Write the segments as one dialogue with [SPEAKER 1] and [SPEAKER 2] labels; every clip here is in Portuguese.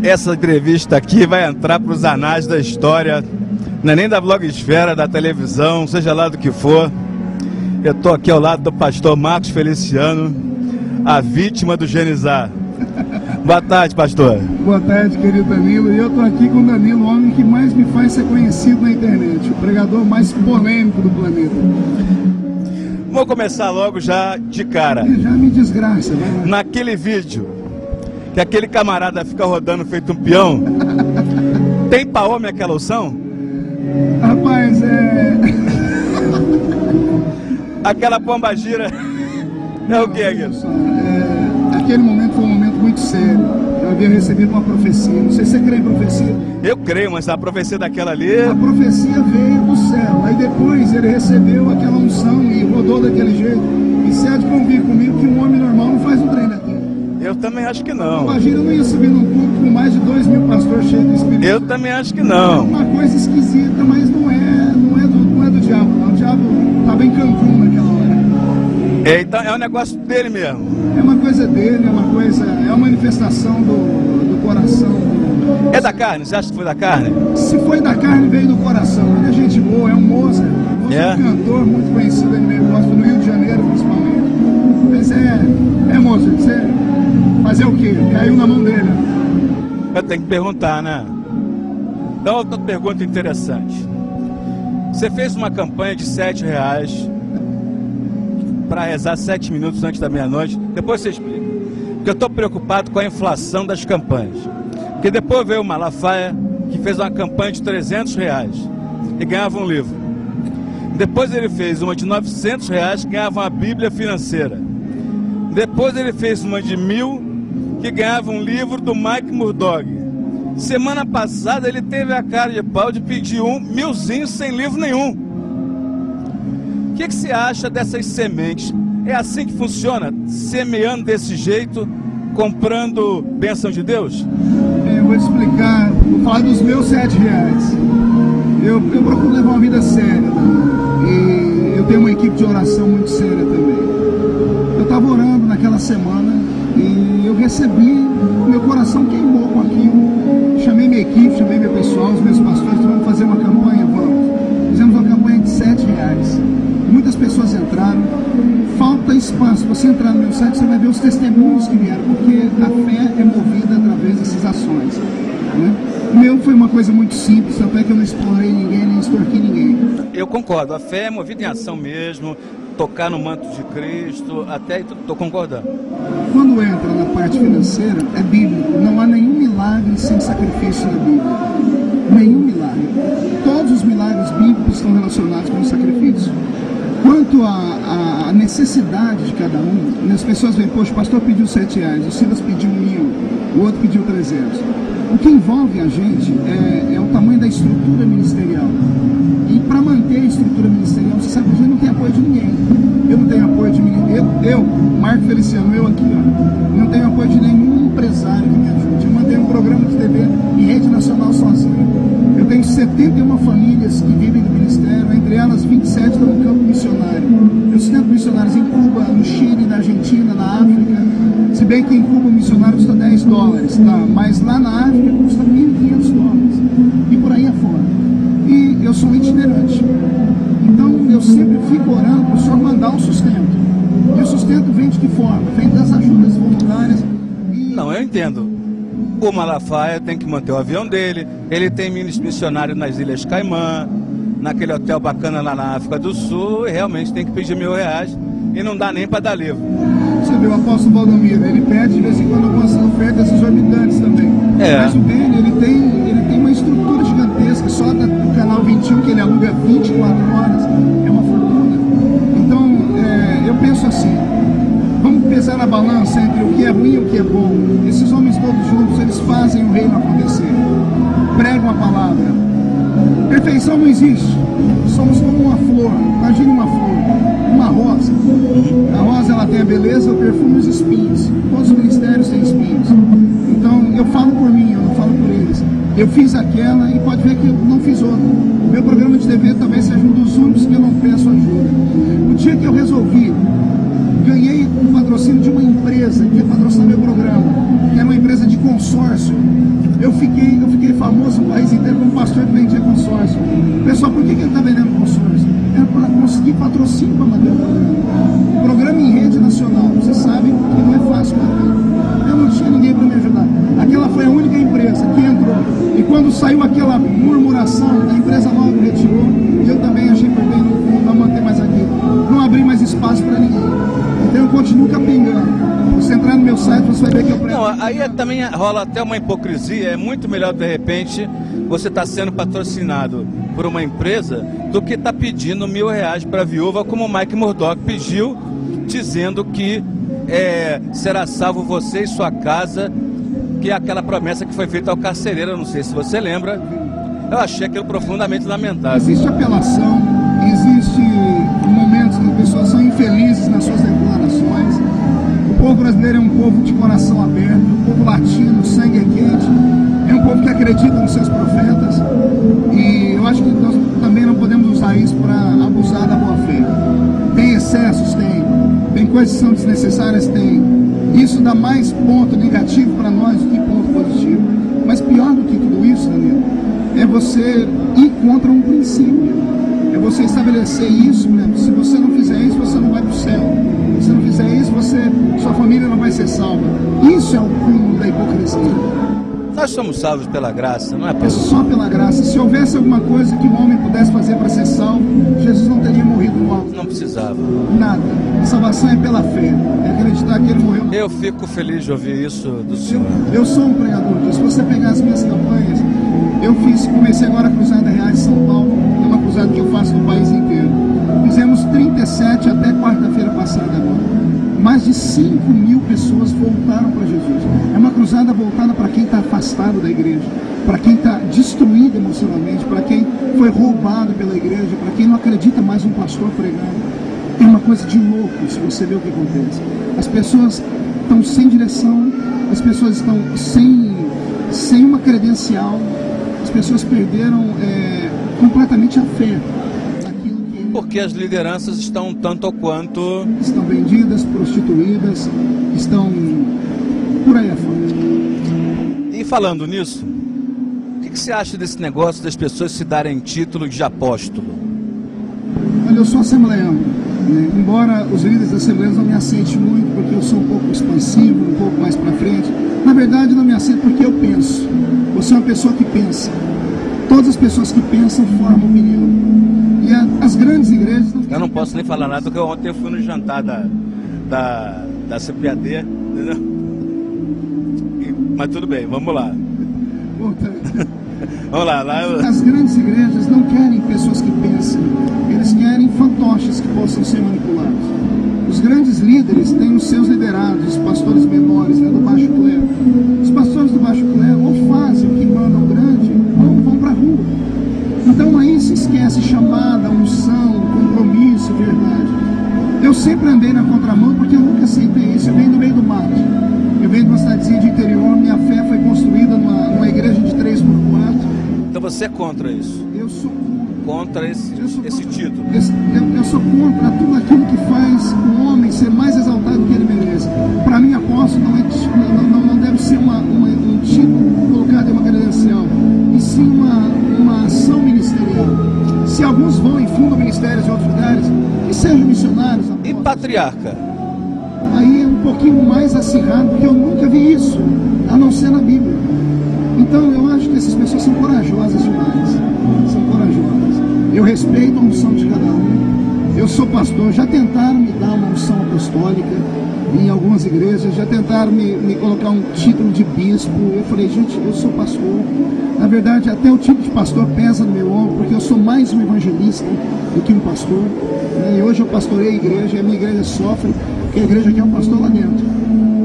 [SPEAKER 1] Essa entrevista aqui vai entrar para os anais da história, não é nem da blogosfera, da televisão, seja lá do que for. Eu estou aqui ao lado do pastor Marcos Feliciano, a vítima do Genizar. Boa tarde, pastor.
[SPEAKER 2] Boa tarde, querido Danilo. E eu estou aqui com o Danilo, o homem que mais me faz ser conhecido na internet, o pregador mais polêmico do planeta.
[SPEAKER 1] Vou começar logo já de cara.
[SPEAKER 2] Já me desgraça, vai lá.
[SPEAKER 1] Naquele vídeo, que aquele camarada fica rodando feito um peão, tem pra homem aquela unção?
[SPEAKER 2] Rapaz,
[SPEAKER 1] Aquela pomba gira é o que, aquilo?
[SPEAKER 2] Aquele momento foi um momento muito sério. Eu havia recebido uma profecia. Não sei se você crê em profecia.
[SPEAKER 1] Eu creio, mas a profecia daquela ali...
[SPEAKER 2] A profecia veio do céu. Aí depois ele recebeu aquela unção e rodou daquele jeito. E você há de convir comigo que um homem normal não faz um trem daquele.
[SPEAKER 1] Eu também acho que não.
[SPEAKER 2] Imagina, eu não ia subir num culto com mais de 2.000 pastores cheios do Espírito.
[SPEAKER 1] Eu também acho que não.
[SPEAKER 2] É uma coisa esquisita, mas não é do diabo, não. O diabo estava em Cancún naquela hora.
[SPEAKER 1] Então é um negócio dele mesmo.
[SPEAKER 2] É uma coisa dele, é uma manifestação do coração.
[SPEAKER 1] É da carne? Você acha que foi da carne?
[SPEAKER 2] Se foi da carne, veio do coração. Ele é gente boa, é um Mozart. É um cantor muito conhecido aí no meio gospel, no Rio de Janeiro principalmente. Mas é Mozart, você fazer o quê? Caiu na mão dele.
[SPEAKER 1] Eu tenho que perguntar, né? Então, outra pergunta interessante. Você fez uma campanha de R$7 para rezar 7 minutos antes da meia-noite. Depois você explica. Porque eu estou preocupado com a inflação das campanhas. Porque depois veio o Malafaia, que fez uma campanha de R$300 e ganhava um livro. Depois ele fez uma de R$900 que ganhava uma Bíblia financeira. Depois ele fez uma de 1.000 que ganhava um livro do Mike Murdock. Semana passada ele teve a cara de pau de pedir 1.000 sem livro nenhum. O que você acha dessas sementes? É assim que funciona? Semeando desse jeito, comprando bênção de Deus?
[SPEAKER 2] Eu vou explicar, vou falar dos meus R$7. Eu procuro levar uma vida séria, né? E eu tenho uma equipe de oração muito séria também. Eu estava orando naquela semana e eu recebi, meu coração queimou com aquilo. Chamei minha equipe, chamei meu pessoal, os meus pastores, vamos fazer uma campanha, vamos. Fizemos uma campanha de R$7. Muitas pessoas entraram, falta espaço. Você entrar no meu site, você vai ver os testemunhos que vieram, porque a fé é movida através dessas ações, né? O meu foi uma coisa muito simples, tanto é que eu não explorei ninguém, nem extorqui ninguém.
[SPEAKER 1] Eu concordo, a fé é movida em ação mesmo, tocar no manto de Cristo, até aí estou concordando.
[SPEAKER 2] Quando entra na parte financeira, é bíblico, não há nenhum milagre sem sacrifício na Bíblia. Nenhum milagre. Todos os milagres bíblicos estão relacionados com o sacrifício. Quanto à necessidade de cada um, as pessoas veem, poxa, o pastor pediu R$7, o Silas pediu 1.000, o outro pediu 300. O que envolve a gente é o tamanho da estrutura ministerial. E para manter a estrutura ministerial, você sabe que a gente não tem apoio de ninguém. Eu não tenho apoio de ninguém. Eu, Marco Feliciano, eu aqui, ó, não tenho apoio de nenhum empresário que me ajude. Eu mantenho um programa de TV em rede nacional sozinho. Eu tenho 71 famílias que vivem do ministério, entre elas 27 estão no campo missionário. Eu sustento missionários em Cuba, no Chile, na Argentina, na África. Se bem que em Cuba o missionário custa $10, tá? Mas lá na África custa $1.500. E por aí afora. E eu sou itinerante. Então eu sempre fico orando para o Senhor mandar o sustento. E o sustento vem de que forma? Vem das ajudas voluntárias.
[SPEAKER 1] Não, eu entendo. O Malafaia tem que manter o avião dele, ele tem missionário nas Ilhas Caimã, naquele hotel bacana lá na África do Sul, e realmente tem que pedir R$1.000 e não dá nem para dar livro.
[SPEAKER 2] Você vê o apóstolo Valdomiro, ele pede de vez em quando algumas ofertas exorbitantes também. Mas o dele, ele tem uma estrutura gigantesca, só do canal 21 que ele aluga 24 horas, é uma fortuna. Então, eu penso assim, vamos pesar na balança entre o que é ruim e o que é bom. Esses homens todos juntos, eles fazem o reino acontecer. Pregam a palavra. Perfeição não existe. Somos como uma flor. Imagina uma flor, uma rosa. A rosa, ela tem a beleza, o perfume e os espinhos. Todos os ministérios têm espinhos. Então, eu falo por mim, eu não falo por eles. Eu fiz aquela e pode ver que eu não fiz outra. Meu programa de TV talvez seja um dos únicos que eu não peço ajuda. O dia que eu resolvi, ganhei um patrocínio de uma empresa que ia patrocinar meu programa, que era uma empresa de consórcio. Eu fiquei famoso no país inteiro como pastor que vendia consórcio. Pessoal, por que ele está vendendo consórcio? Era para conseguir patrocínio para manter o programa. O programa em rede nacional, você sabe que não é fácil para mim. Eu não tinha ninguém para me ajudar. Aquela foi a única empresa que entrou. E quando saiu aquela murmuração, a empresa logo retirou. E eu também achei por bem não manter mais aquilo. Não abri mais espaço para ninguém. Então eu continuo capengando. Você entrar no meu site, você vai ver que eu prego.
[SPEAKER 1] Não, aí também rola até uma hipocrisia. É muito melhor, de repente, você estar sendo patrocinado por uma empresa do que estar pedindo R$1.000 para a viúva, como o Mike Murdock pediu, dizendo que será salvo você e sua casa, que é aquela promessa que foi feita ao carcereiro. Eu não sei se você lembra. Eu achei aquilo profundamente lamentável.
[SPEAKER 2] Existe apelação, existe momentos que as pessoas são infelizes nas suas declarações. O povo brasileiro é um povo de coração aberto, um povo latino, sangue é quente, é um povo que acredita nos seus profetas, e eu acho que nós também não podemos usar isso para abusar da boa fé. Tem excessos? Tem coisas que são desnecessárias? Tem. Isso dá mais ponto negativo para nós do que ponto positivo. Mas pior do que tudo isso, Danilo, é você ir contra um princípio. É você estabelecer isso, né? Se você não fizer isso, você não vai para o céu. Se não fizer isso, sua família não vai ser salva. Isso é o cúmulo da hipocrisia.
[SPEAKER 1] Nós somos salvos pela graça, não é?
[SPEAKER 2] É só pela graça. Se houvesse alguma coisa que um homem pudesse fazer para ser salvo, Jesus não teria morrido no alto.
[SPEAKER 1] Não precisava.
[SPEAKER 2] Nada. A salvação é pela fé. É acreditar que ele morreu.
[SPEAKER 1] Eu fico feliz de ouvir isso do senhor.
[SPEAKER 2] Eu sou um pregador disso. Se você pegar as minhas campanhas, comecei agora a Cruzada Reais de São Paulo. É uma cruzada que eu faço no país inteiro. Fizemos 37 até quarta-feira passada agora. Mais de 5.000 pessoas voltaram para Jesus. É uma cruzada voltada para quem está afastado da igreja, para quem está destruído emocionalmente, para quem foi roubado pela igreja, para quem não acredita mais um pastor pregando. É uma coisa de louco se você vê o que acontece. As pessoas estão sem direção, as pessoas estão sem uma credencial, as pessoas perderam completamente a fé.
[SPEAKER 1] Porque as lideranças estão tanto ou quanto...
[SPEAKER 2] Estão vendidas, prostituídas, estão por aí afora.
[SPEAKER 1] E falando nisso, o que você acha desse negócio das pessoas se darem título de apóstolo?
[SPEAKER 2] Olha, eu sou assembleano, né? Embora os líderes da Assembleia não me aceitem muito, porque eu sou um pouco expansivo, um pouco mais para frente. Na verdade, não me aceitam porque eu penso. Você é uma pessoa que pensa. Todas as pessoas que pensam formam opinião. E as grandes igrejas...
[SPEAKER 1] Eu não posso nem falar nada, porque ontem eu fui no jantar da CPAD, entendeu? Mas tudo bem, vamos lá. Vamos lá.
[SPEAKER 2] As grandes igrejas não querem pessoas que pensem, eles querem fantoches que possam ser manipulados. Os grandes líderes têm os seus liderados, os pastores menores, né, do baixo clero. Os pastores do baixo clero ou fazem o que manda o grande, ou vão para a rua. Então aí se esquece chamada, unção, compromisso, verdade. Eu sempre andei na contramão porque eu nunca aceitei isso. Eu venho do meio do mato. Eu venho de uma cidadezinha de interior, minha fé foi construída numa igreja de 3x4.
[SPEAKER 1] Então você é contra isso?
[SPEAKER 2] Eu sou
[SPEAKER 1] contra esse título?
[SPEAKER 2] Eu sou contra tudo aquilo que faz o homem ser mais exaltado do que ele merece. Para mim, apóstolo não deve ser um título colocado em uma credencial, e sim uma ação ministerial. Se alguns vão e fundam ministérios em outros lugares, que sejam missionários. Apóstolos.
[SPEAKER 1] E patriarca?
[SPEAKER 2] Aí é um pouquinho mais acirrado, porque eu nunca vi isso, a não ser na Bíblia. Então eu acho que essas pessoas são corajosas demais. São corajosas. Eu respeito a unção de cada um. Eu sou pastor. Já tentaram me dar uma unção apostólica em algumas igrejas. Já tentaram me colocar um título de bispo. Eu falei, gente, eu sou pastor. Na verdade, até o título de pastor pesa no meu ombro, porque eu sou mais um evangelista do que um pastor. E hoje eu pastorei a igreja, e a minha igreja sofre, porque a igreja quer um pastor lá dentro.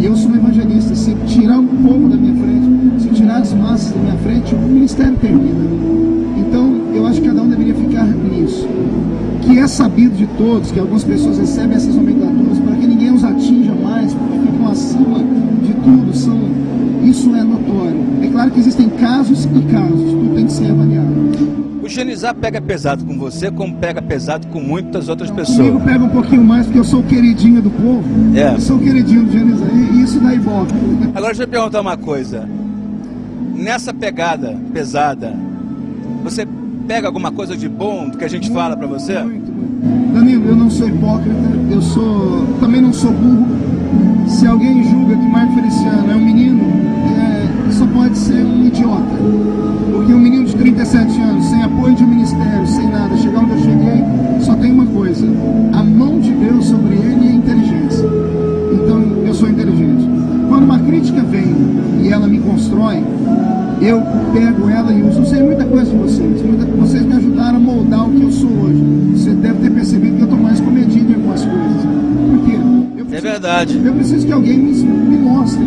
[SPEAKER 2] E eu sou um evangelista. Se tirar um povo da minha frente, se tirar as massas da minha frente, o ministério termina. Então, eu acho que cada um deveria ficar nisso. Que é sabido de todos que algumas pessoas recebem essas nomenclaturas para que ninguém os atinja mais, porque ficam acima de tudo. Isso é notório. É claro que existem casos e casos, tudo tem que ser avaliado.
[SPEAKER 1] O higienizar pega pesado com você, como pega pesado com muitas outras pessoas.
[SPEAKER 2] Comigo pega um pouquinho mais, porque eu sou o queridinho do povo. Eu sou o queridinho do higienizar, e isso dá ibope.
[SPEAKER 1] Agora deixa eu perguntar uma coisa. nessa pegada pesada, você pega alguma coisa de bom do que a gente fala para você?
[SPEAKER 2] Muito, muito. Danilo, eu não sou hipócrita, também não sou burro. Se alguém julga que Marco Feliciano é um menino, só pode ser um idiota. Porque um menino de 37 anos, sem apoio de um ministério, sem nada, chegar onde eu cheguei, só tem uma coisa: a mão de Deus sobre ele e a inteligência. Então, eu sou inteligente. Quando uma crítica vem e ela me constrói, eu pego ela e uso. Eu sei muita coisa de vocês. Vocês me ajudaram a moldar o que eu sou hoje. Você deve ter percebido que eu estou mais comedido em algumas coisas. Por quê?
[SPEAKER 1] É verdade.
[SPEAKER 2] Eu preciso que alguém me mostre.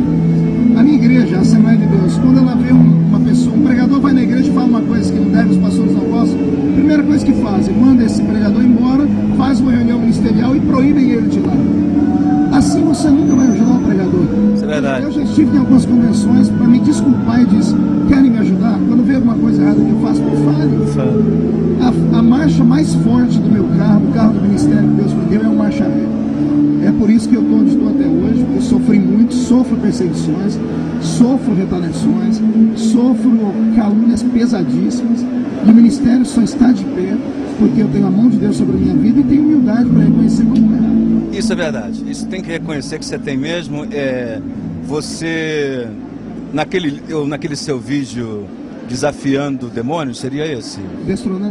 [SPEAKER 2] A minha igreja, a Assembleia de Deus, quando ela vê uma pessoa, um pregador vai na igreja e fala uma coisa que não deve, os pastores não gostam, a primeira coisa que fazem, manda esse pregador embora, faz uma reunião ministerial e proíbem ele de ir lá. Assim você nunca vai ajudar o pregador.
[SPEAKER 1] Isso é verdade.
[SPEAKER 2] Eu já estive em algumas convenções para me desculpar e dizer: querem me ajudar? Quando vê alguma coisa errada que eu faço, me fale. A marcha mais forte do meu carro, o carro do ministério que Deus me deu, é o marcha ré. É por isso que eu estou onde estou até hoje. Eu sofri muito, sofro perseguições, sofro retaliações, sofro calúnias pesadíssimas. E o ministério só está de pé porque eu tenho a mão de Deus sobre a minha vida e tenho humildade para reconhecer como é.
[SPEAKER 1] Isso é verdade. Isso tem que reconhecer que você tem mesmo. Você, naquele seu vídeo desafiando o demônio, seria esse?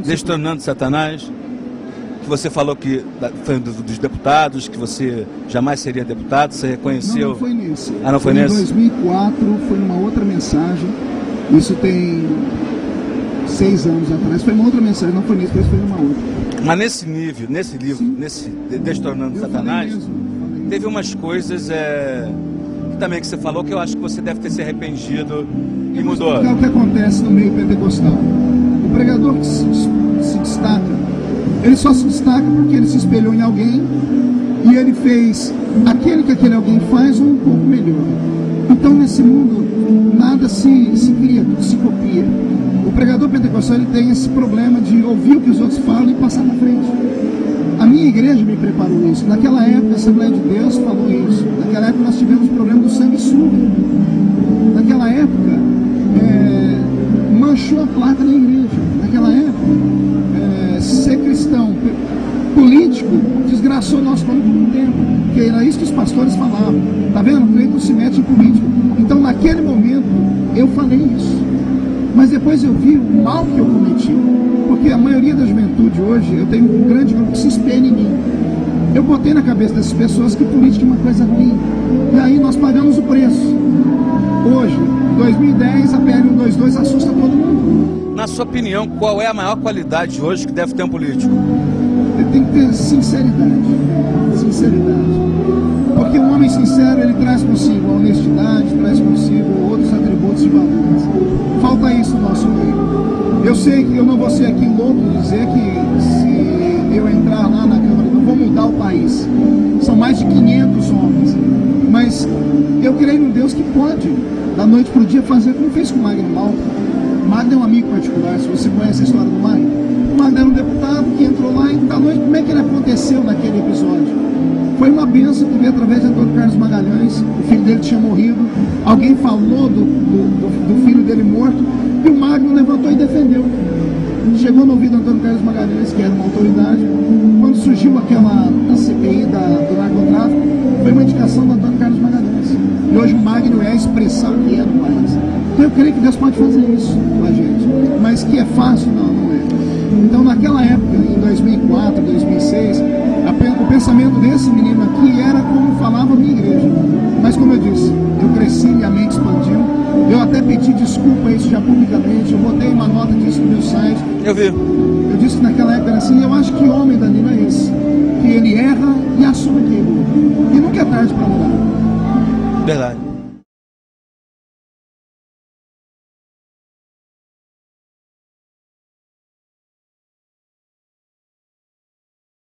[SPEAKER 1] Destronando Satanás. Que você falou que foi dos deputados, que você jamais seria deputado, você reconheceu?
[SPEAKER 2] Não foi nesse.
[SPEAKER 1] Ah, não foi nesse?
[SPEAKER 2] Em 2004, foi numa outra mensagem. Isso tem 6 anos atrás. Foi uma outra mensagem, não foi nesse, mas foi numa outra.
[SPEAKER 1] Mas nesse nível, nesse livro,
[SPEAKER 2] sim,
[SPEAKER 1] nesse Destronando Satanás, teve umas coisas também que você falou que eu acho que você deve ter se arrependido e mudou.
[SPEAKER 2] É o que acontece no meio pentecostal. O pregador que se destaca, ele só se destaca porque ele se espelhou em alguém e ele fez aquele que aquele alguém faz ou um pouco melhor. Então, nesse mundo, nada se cria, tudo se copia. O pregador pentecostal, ele tem esse problema de ouvir o que os outros falam e passar para frente. A minha igreja me preparou isso. Naquela época, a Assembleia de Deus falou isso. Naquela época, nós tivemos o problema do sanguessuga. Naquela época, manchou a placa da igreja. Naquela época, ser cristão político desgraçou o nosso nome por um tempo, porque era isso que os pastores falavam. Tá vendo? O crente não se mete em político. Então, naquele momento, eu falei isso. Mas depois eu vi o mal que eu cometi, porque a maioria da juventude hoje, eu tenho um grande grupo que se espelha em mim. Eu botei na cabeça dessas pessoas que política é uma coisa ruim. E aí nós pagamos o preço. Hoje, 2010, a PL 122 assusta todo mundo.
[SPEAKER 1] Na sua opinião, qual é a maior qualidade hoje que deve ter um político?
[SPEAKER 2] Ele tem que ter sinceridade. Sinceridade. Porque um homem sincero, ele traz consigo a honestidade, traz consigo outros atributos de valores. Falta isso no nosso meio. Eu sei que eu não vou ser aqui louco de dizer que se eu entrar lá na Câmara, eu vou mudar o país. São mais de 500 homens. Mas eu creio num Deus que pode, da noite para o dia, fazer como fez com o Magno Malta. O Magno é um amigo particular, se você conhece a história do Magno. O Magno era um deputado que entrou lá e da noite, como é que ele aconteceu naquele episódio? Foi uma bênção que veio através de Antônio Carlos Magalhães. O filho dele tinha morrido. Alguém falou do filho dele morto e o Magno levantou e defendeu. Chegou no ouvido do Antônio Carlos Magalhães, que era uma autoridade. Quando surgiu a CPI do narcotráfico, foi uma indicação do Antônio Carlos Magalhães. E hoje o Magno é a expressão que é do país. Então eu creio que Deus pode fazer isso com a gente. Mas que é fácil, não é. Então naquela época, em 2004, 2006, o pensamento desse menino aqui era como falava a minha igreja. Mas como eu disse, eu cresci e a mente expandiu. Eu até pedi desculpa a isso já publicamente. Eu botei uma nota disso no meu site.
[SPEAKER 1] Eu vi.
[SPEAKER 2] Eu disse que naquela época era assim. Eu acho que homem, Danilo, é esse. Que ele erra e assume que errou. E nunca é tarde para mudar.
[SPEAKER 1] Verdade.